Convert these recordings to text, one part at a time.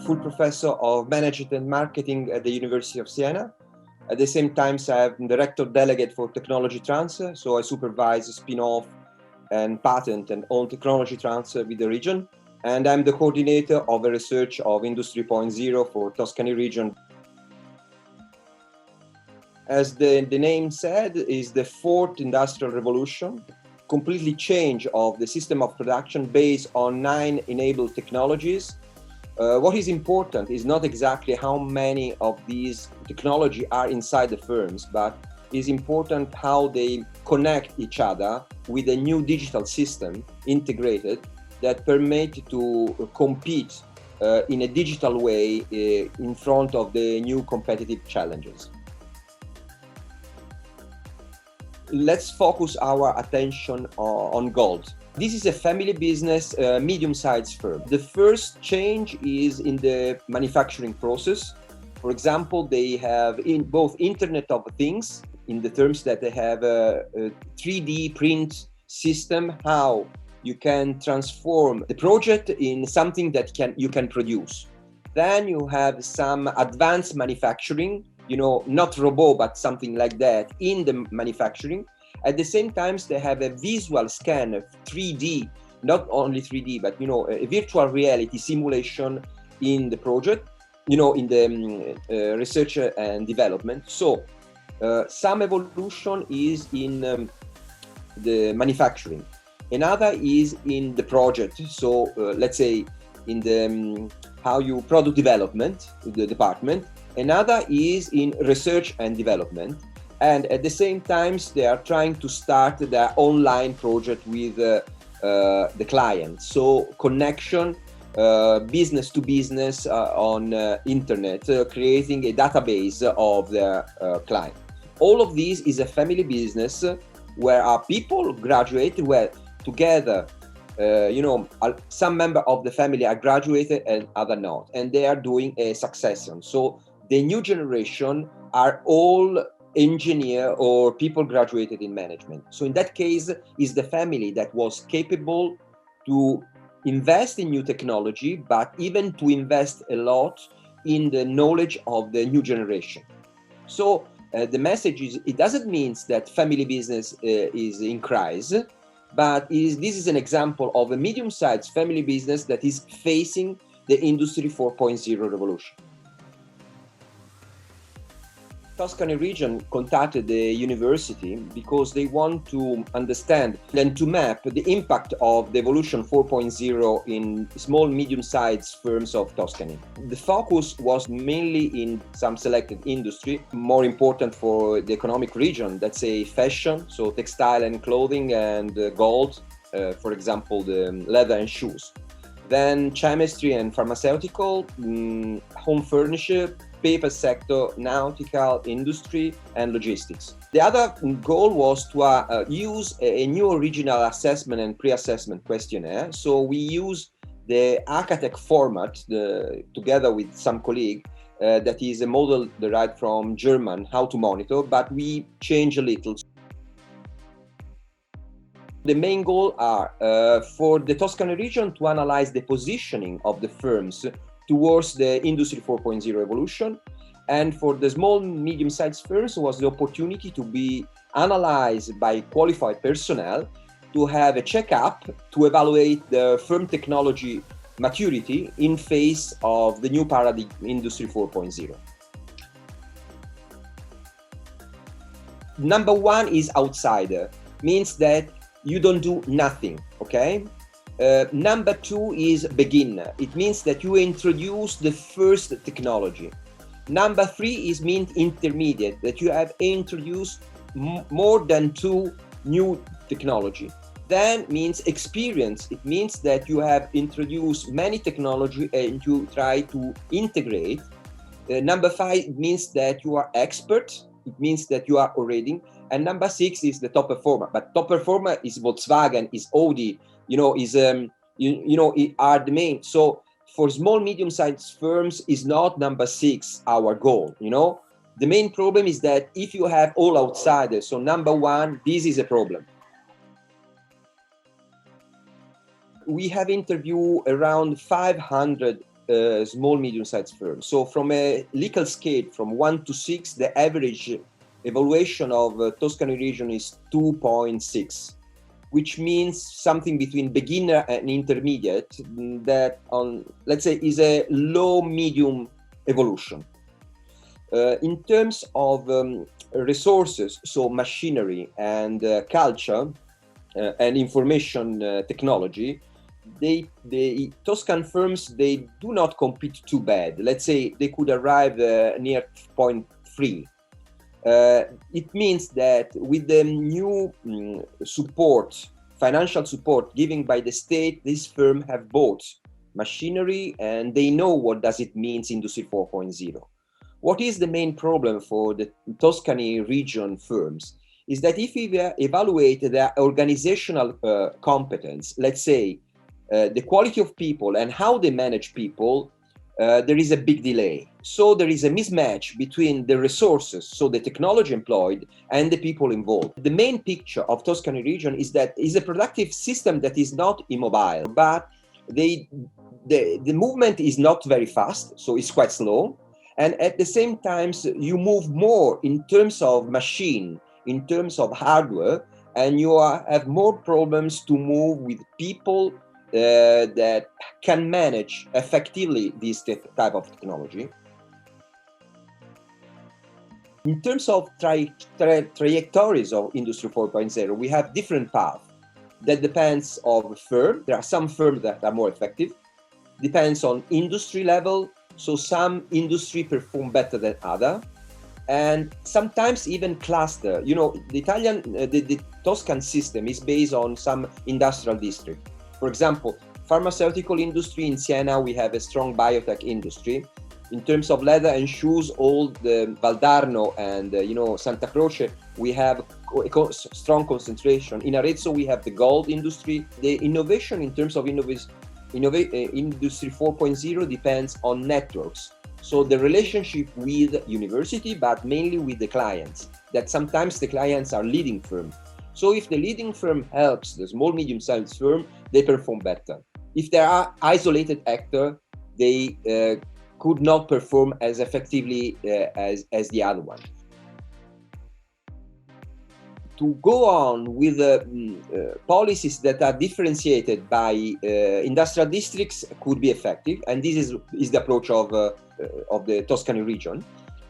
full professor of management and marketing at the University of Siena. At the same time, I'm director delegate for technology transfer, so I supervise spin-off and patent and own technology transfer with the region. And I'm the coordinator of the research of Industry 4.0 for Tuscany region. As the name said, is the fourth industrial revolution, completely change of the system of production based on 9 enabled technologies. What is important is not exactly how many of these technology are inside the firms, but is important how they connect each other with a new digital system integrated that permit to compete in a digital way in front of the new competitive challenges. Let's focus our attention on gold. This is a family business, medium-sized firm. The first change is in the manufacturing process. For example, they have in both Internet of Things, in the terms that they have a 3D print system, how you can transform the project in something that you can produce. Then you have some advanced manufacturing, not robot, but something like that in the manufacturing. At the same time, they have a visual scan of 3D, not only 3D, but a virtual reality simulation in the project, in the research and development. So some evolution is in the manufacturing. Another is in the project. So let's say in the how you product development, the department. Another is in research and development. And at the same time, they are trying to start their online project with the client. So connection, business to business on internet, creating a database of their client. All of this is a family business where our people graduate, where together, some member of the family are graduated and other not, and they are doing a succession. So the new generation are all engineer or people graduated in management. So in that case, is the family that was capable to invest in new technology, but even to invest a lot in the knowledge of the new generation. So the message is, it doesn't mean that family business is in crisis, but this is an example of a medium-sized family business that is facing the Industry 4.0 revolution. Tuscany region contacted the university because they want to understand and to map the impact of the evolution 4.0 in small, medium-sized firms of Tuscany. The focus was mainly in some selected industry, more important for the economic region, let's say fashion, so textile and clothing, and gold, for example, the leather and shoes. Then chemistry and pharmaceutical, home furniture, paper sector, nautical industry, and logistics. The other goal was to use a new original assessment and pre-assessment questionnaire. So we use the Architect format together with some colleague that is a model derived from German, how to monitor, but we change a little. The main goal are for the Tuscany region to analyze the positioning of the firms towards the Industry 4.0 evolution. And for the small, medium-sized firms was the opportunity to be analyzed by qualified personnel, to have a checkup, to evaluate the firm technology maturity in face of the new paradigm, Industry 4.0. Number one is outsider, means that you don't do nothing, okay? Number two is beginner. It means that you introduce the first technology. Number three is mean intermediate, that you have introduced more than 2 new technology. Then means experience. It means that you have introduced many technology and you try to integrate. Number 5 means that you are expert. It means that you are already. And number 6 is the top performer. But top performer is Volkswagen, is Audi, is are the main. So for small, medium-sized firms is not number 6 our goal. The main problem is that if you have all outsiders, so number 1, this is a problem. We have interviewed around 500 small, medium-sized firms. So from a Likert scale, from 1 to 6, the average evaluation of Tuscany region is 2.6, which means something between beginner and intermediate, that let's say is a low-medium evolution. In terms of resources, so machinery and culture and information technology, the Tuscan firms, they do not compete too bad. Let's say they could arrive near 0.3. It means that with the new support, financial support given by the state, these firms have bought machinery and they know what does it means Industry 4.0. What is the main problem for the Tuscany region firms is that if we evaluate their organizational competence, let's say the quality of people and how they manage people, there is a big delay. So there is a mismatch between the resources, so the technology employed, and the people involved. The main picture of Tuscany region is that it's a productive system that is not immobile, but the movement is not very fast, so it's quite slow. And at the same time, you move more in terms of machine, in terms of hardware, and you have more problems to move with people that can manage effectively this type of technology. In terms of trajectories of Industry 4.0, we have different paths. That depends on firm. There are some firms that are more effective. Depends on industry level. So some industry perform better than other. And sometimes even cluster. You know, the Tuscan system is based on some industrial district. For example, pharmaceutical industry in Siena, we have a strong biotech industry. In terms of leather and shoes, all the Valdarno and Santa Croce, we have a strong concentration. In Arezzo, we have the gold industry. The innovation in terms of Industry 4.0 depends on networks. So the relationship with university, but mainly with the clients, that sometimes the clients are leading firms. So if the leading firm helps the small, medium-sized firm, they perform better. If there are isolated actors, they could not perform as effectively as the other one. To go on with policies that are differentiated by industrial districts could be effective, and this is the approach of the Tuscany region.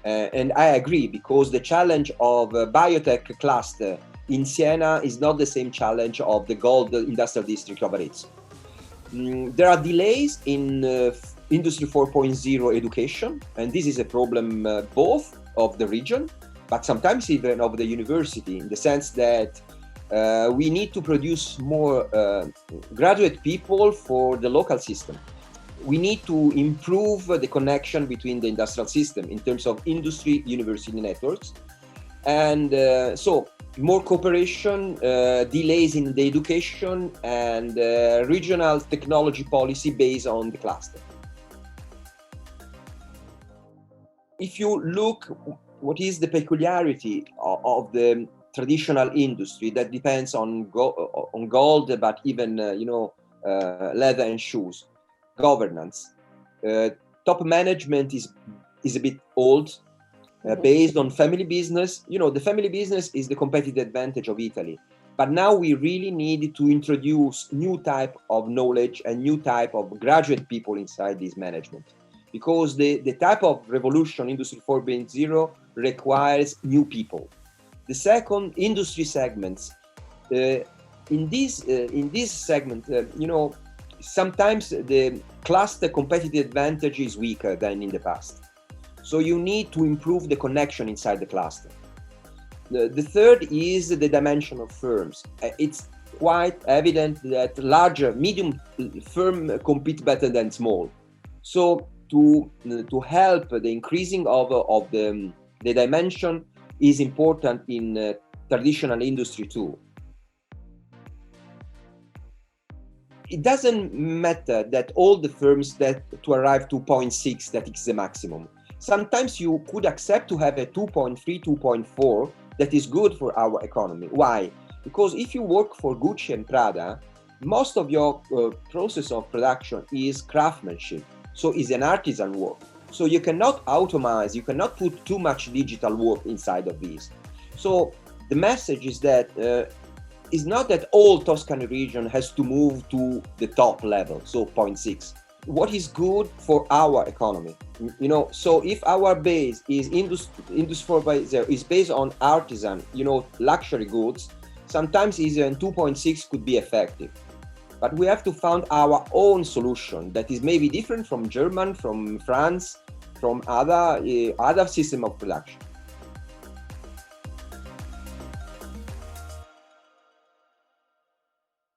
And I agree, because the challenge of biotech cluster in Siena is not the same challenge of the gold industrial district of Arezzo. There are delays in Industry 4.0 education, and this is a problem both of the region, but sometimes even of the university, in the sense that we need to produce more graduate people for the local system. We need to improve the connection between the industrial system in terms of industry-university networks. And so more cooperation, delays in the education, and regional technology policy based on the cluster. If you look, what is the peculiarity of the traditional industry that depends on gold, but even leather and shoes? Governance. Top management is a bit old, based on family business. The family business is the competitive advantage of Italy. But now we really need to introduce new type of knowledge and new type of graduate people inside this management. Because the type of revolution, Industry 4.0, requires new people. The second, industry segments. In this segment, sometimes the cluster competitive advantage is weaker than in the past. So you need to improve the connection inside the cluster. The third is the dimension of firms. It's quite evident that larger, medium firm compete better than small. So to help the increasing of the dimension is important in traditional industry too. It doesn't matter that all the firms that to arrive 2.6, that is the maximum. Sometimes you could accept to have a 2.3, 2.4 that is good for our economy. Why? Because if you work for Gucci and Prada, most of your process of production is craftsmanship. So it's an artisan work. So you cannot automate, you cannot put too much digital work inside of this. So the message is that it's not that all Tuscany region has to move to the top level, so 0.6. What is good for our economy? So if our base is industry 4.0 is based on artisan, luxury goods, sometimes even 2.6 could be effective. But we have to find our own solution that is maybe different from German, from France, from other system of production.